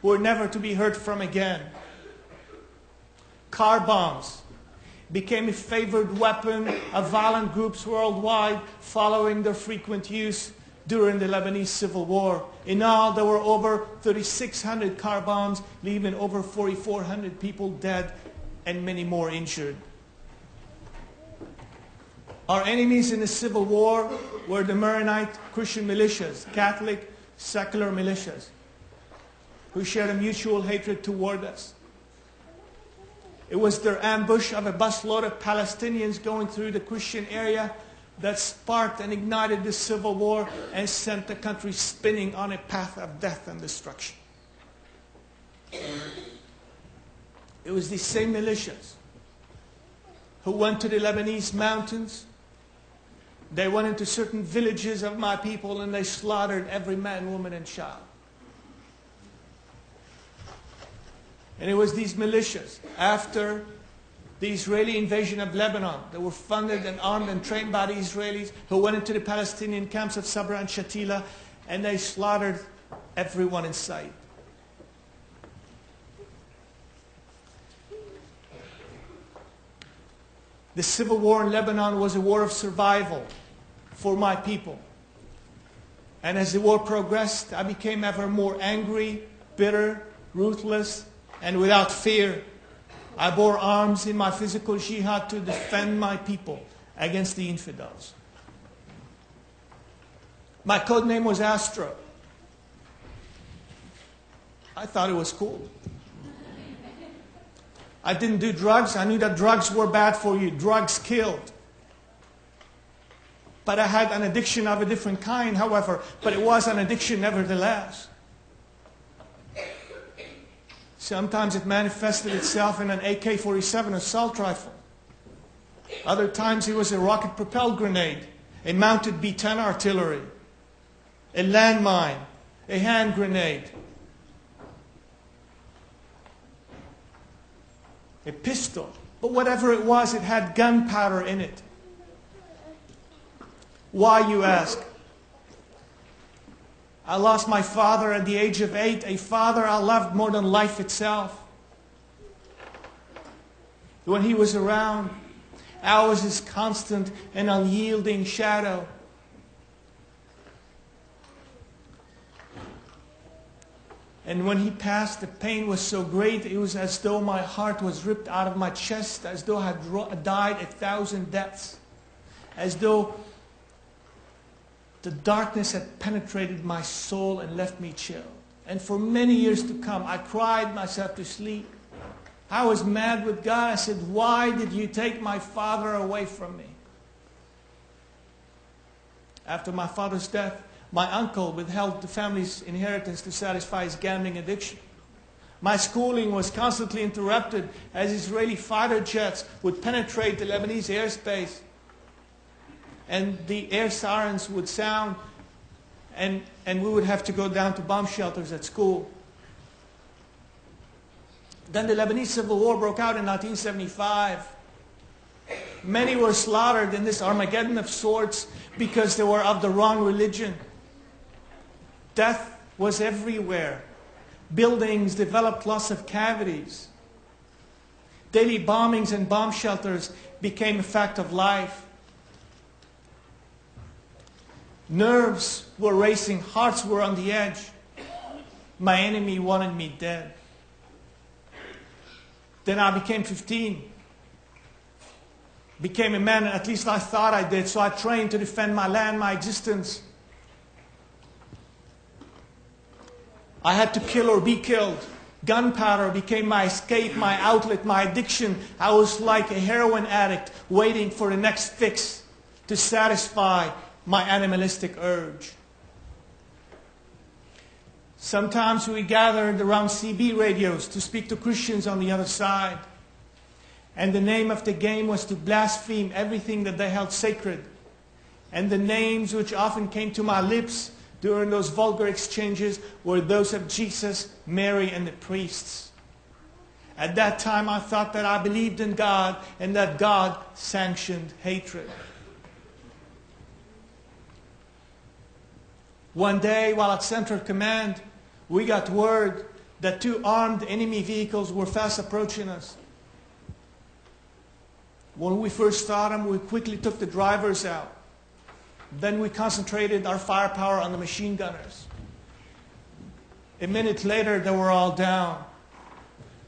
were never to be heard from again. Car bombs became a favored weapon of violent groups worldwide following their frequent use during the Lebanese Civil War. In all, there were over 3,600 car bombs, leaving over 4,400 people dead and many more injured. Our enemies in the Civil War were the Maronite Christian militias, Catholic, secular militias, who shared a mutual hatred toward us. It was their ambush of a busload of Palestinians going through the Christian area that sparked and ignited the Civil War and sent the country spinning on a path of death and destruction. It was these same militias who went to the Lebanese mountains. They went into certain villages of my people and they slaughtered every man, woman, and child. And it was these militias, after the Israeli invasion of Lebanon, that were funded and armed and trained by the Israelis, who went into the Palestinian camps of Sabra and Shatila, and they slaughtered everyone in sight. The civil war in Lebanon was a war of survival for my people. And as the war progressed, I became ever more angry, bitter, ruthless, and without fear. I bore arms in my physical jihad to defend my people against the infidels. My code name was Astro. I thought it was cool. I didn't do drugs. I knew that drugs were bad for you. Drugs killed. But I had an addiction of a different kind, however. But it was an addiction nevertheless. Sometimes it manifested itself in an AK-47 assault rifle. Other times it was a rocket-propelled grenade, a mounted B-10 artillery, a landmine, a hand grenade, a pistol. But whatever it was, it had gunpowder in it. Why, you ask? I lost my father at the age of 8, a father I loved more than life itself. When he was around, I was his constant and unyielding shadow. And when he passed, the pain was so great, it was as though my heart was ripped out of my chest, as though I had died 1,000 deaths, as though the darkness had penetrated my soul and left me chilled. And for many years to come, I cried myself to sleep. I was mad with God. I said, why did you take my father away from me? After my father's death, my uncle withheld the family's inheritance to satisfy his gambling addiction. My schooling was constantly interrupted as Israeli fighter jets would penetrate the Lebanese airspace. And the air sirens would sound, and we would have to go down to bomb shelters at school. Then the Lebanese Civil War broke out in 1975. Many were slaughtered in this Armageddon of sorts because they were of the wrong religion. Death was everywhere. Buildings developed lots of cavities. Daily bombings and bomb shelters became a fact of life. Nerves were racing, hearts were on the edge. My enemy wanted me dead. Then I became 15. Became a man, at least I thought I did, so I trained to defend my land, my existence. I had to kill or be killed. Gunpowder became my escape, my outlet, my addiction. I was like a heroin addict waiting for the next fix to satisfy my animalistic urge. Sometimes we gathered around CB radios to speak to Christians on the other side. And the name of the game was to blaspheme everything that they held sacred. And the names which often came to my lips during those vulgar exchanges were those of Jesus, Mary, and the priests. At that time I thought that I believed in God and that God sanctioned hatred. One day, while at Central Command, we got word that 2 armed enemy vehicles were fast approaching us. When we first saw them, we quickly took the drivers out. Then we concentrated our firepower on the machine gunners. A minute later, they were all down.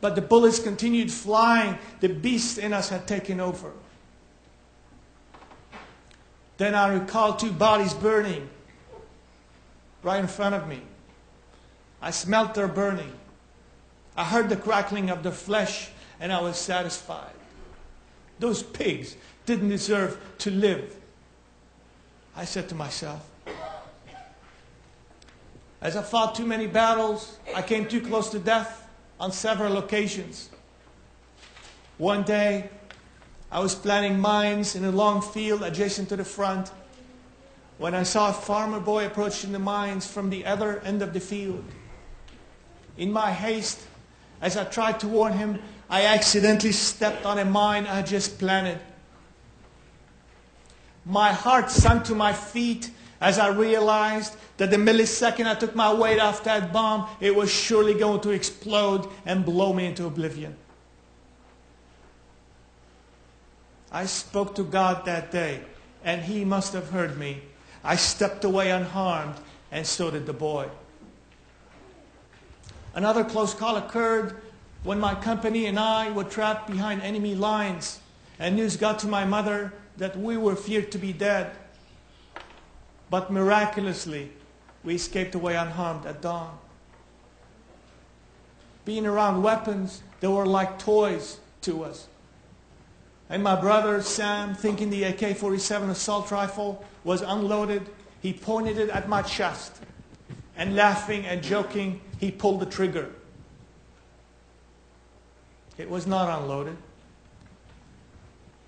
But the bullets continued flying. The beast in us had taken over. Then I recalled 2 bodies burning right in front of me. I smelt their burning. I heard the crackling of their flesh, and I was satisfied. Those pigs didn't deserve to live. I said to myself. As I fought too many battles, I came too close to death on several occasions. One day, I was planting mines in a long field adjacent to the front when I saw a farmer boy approaching the mines from the other end of the field. In my haste, as I tried to warn him, I accidentally stepped on a mine I had just planted. My heart sunk to my feet as I realized that the millisecond I took my weight off that bomb, it was surely going to explode and blow me into oblivion. I spoke to God that day, and He must have heard me. I stepped away unharmed, and so did the boy. Another close call occurred when my company and I were trapped behind enemy lines, and news got to my mother that we were feared to be dead. But miraculously, we escaped away unharmed at dawn. Being around weapons, they were like toys to us. And my brother, Sam, thinking the AK-47 assault rifle was unloaded, he pointed it at my chest. And laughing and joking, he pulled the trigger. It was not unloaded.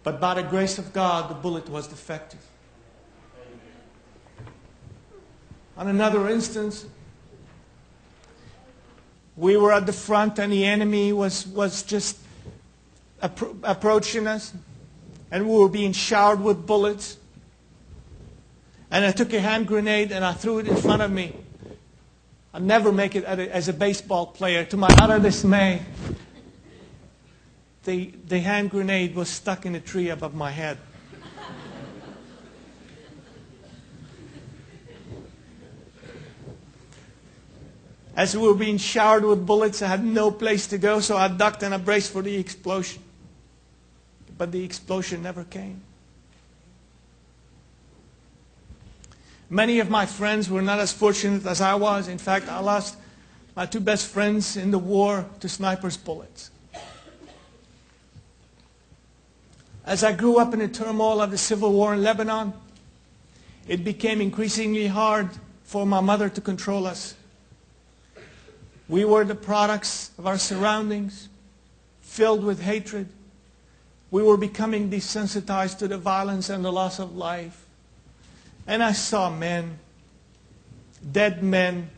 But by the grace of God, the bullet was defective. On another instance, we were at the front and the enemy was just approaching us, and we were being showered with bullets. And I took a hand grenade and I threw it in front of me. I'll never make it as a baseball player. To my utter dismay, the hand grenade was stuck in a tree above my head. As we were being showered with bullets, I had no place to go, so I ducked and I braced for the explosion. But the explosion never came. Many of my friends were not as fortunate as I was. In fact, I lost my 2 best friends in the war to snipers' bullets. As I grew up in the turmoil of the civil war in Lebanon, it became increasingly hard for my mother to control us. We were the products of our surroundings, filled with hatred. We were becoming desensitized to the violence and the loss of life. And I saw men, dead men,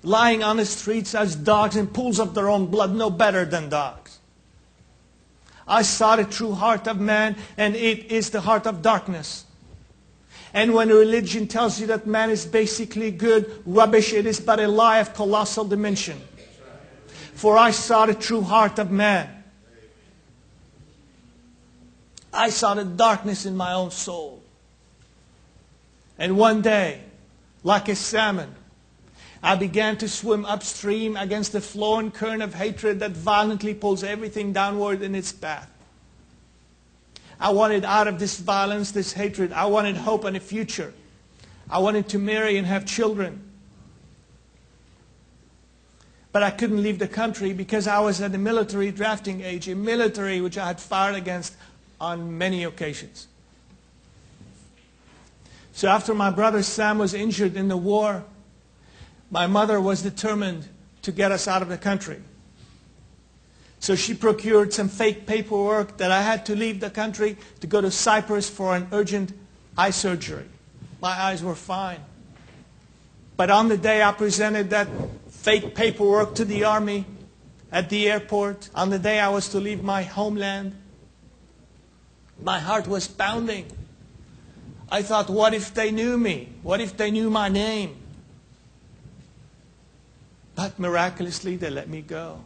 lying on the streets as dogs in pools of their own blood, no better than dogs. I saw the true heart of man, and it is the heart of darkness. And when religion tells you that man is basically good, rubbish, it is but a lie of colossal dimension. For I saw the true heart of man. I saw the darkness in my own soul. And one day, like a salmon, I began to swim upstream against the flow and current of hatred that violently pulls everything downward in its path. I wanted out of this violence, this hatred. I wanted hope and a future. I wanted to marry and have children. But I couldn't leave the country because I was at the military drafting age, a military which I had fired against on many occasions. So after my brother Sam was injured in the war, my mother was determined to get us out of the country. So she procured some fake paperwork that I had to leave the country to go to Cyprus for an urgent eye surgery. My eyes were fine. But on the day I presented that fake paperwork to the army at the airport, on the day I was to leave my homeland, my heart was pounding. I thought, what if they knew me? What if they knew my name? But miraculously, they let me go.